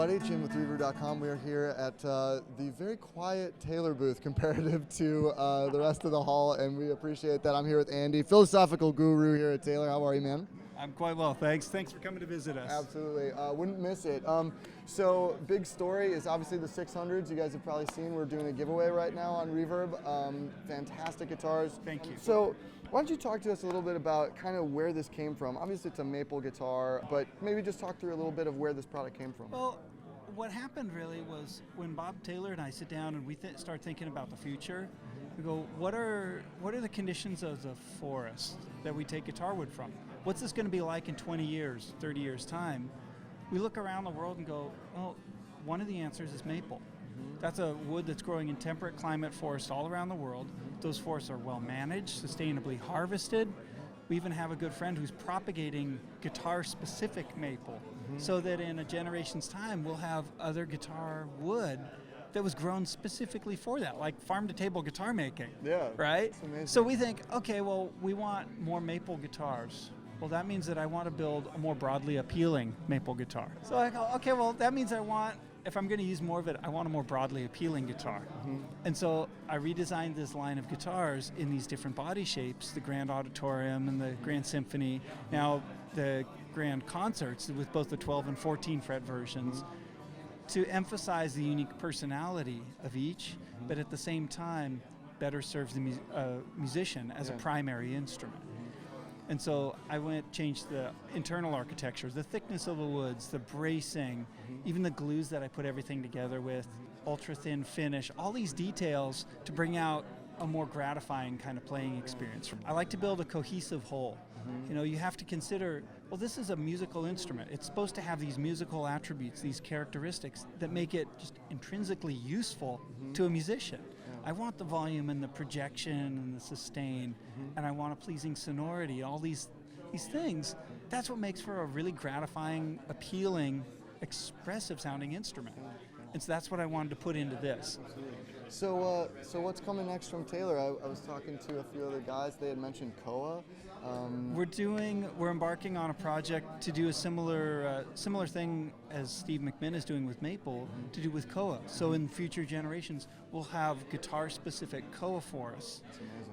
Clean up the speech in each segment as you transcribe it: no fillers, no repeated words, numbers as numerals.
everybody, Jim with Reverb.com. We are here at the very quiet Taylor booth comparative to the rest of the hall, and we appreciate that. I'm here with Andy, philosophical guru here at Taylor. How are you, man? I'm quite well, thanks. Thanks for coming to visit us. Absolutely. Wouldn't miss it. So big story is obviously the 600s. You guys have probably seen we're doing a giveaway right now on Reverb. Fantastic guitars. Thank you. So why don't you talk to us a little bit about kind of where this came from? Obviously it's a maple guitar, but maybe just talk through a little bit of where this product came from. Well, what happened really was when Bob Taylor and I sit down and we start thinking about the future, we go, what are the conditions of the forest that we take guitar wood from? What's this going to be like in 20 years, 30 years time? We look around the world and go, well, one of the answers is maple. That's a wood that's growing in temperate climate forests all around the world. Those forests are well managed, sustainably harvested. We even have a good friend who's propagating guitar-specific maple so that in a generation's time we'll have other guitar wood that was grown specifically for that, like farm-to-table guitar making. Yeah, right? that's amazing. So we think, okay, well, we want more maple guitars. Well, that means that I want to build a more broadly appealing maple guitar. So I go, okay, well, that means if I'm going to use more of it, I want a more broadly appealing guitar. And so I redesigned this line of guitars in these different body shapes, the Grand Auditorium and the Grand Symphony, now the Grand Concerts with both the 12 and 14 fret versions, to emphasize the unique personality of each, but at the same time, better serves the musician as a primary instrument. And so I changed the internal architecture, the thickness of the woods, the bracing, even the glues that I put everything together with, ultra thin finish, all these details to bring out a more gratifying kind of playing experience. I like to build a cohesive whole. You know, you have to consider, well, this is a musical instrument. It's supposed to have these musical attributes, these characteristics that make it just intrinsically useful to a musician. I want the volume and the projection and the sustain, and I want a pleasing sonority, all these things. That's what makes for a really gratifying, appealing, expressive sounding instrument. And so that's what I wanted to put into this. So what's coming next from Taylor? I was talking to a few other guys. They had mentioned Koa. We're embarking on a project to do a similar thing as Steve McMinn is doing with Maple, to do with Koa. So in future generations, we'll have guitar-specific Koa forests.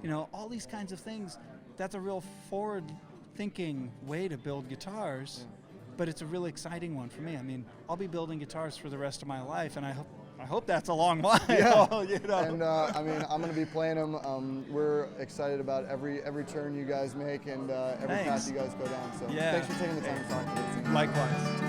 You know, all these kinds of things. That's a real forward-thinking way to build guitars, but it's a really exciting one for me. I mean, I'll be building guitars for the rest of my life, and I hope that's a long while. Yeah. You know? And I mean, I'm going to be playing them. We're excited about every turn you guys make and every path you guys go down. So thanks for taking the time to talk to us. Likewise.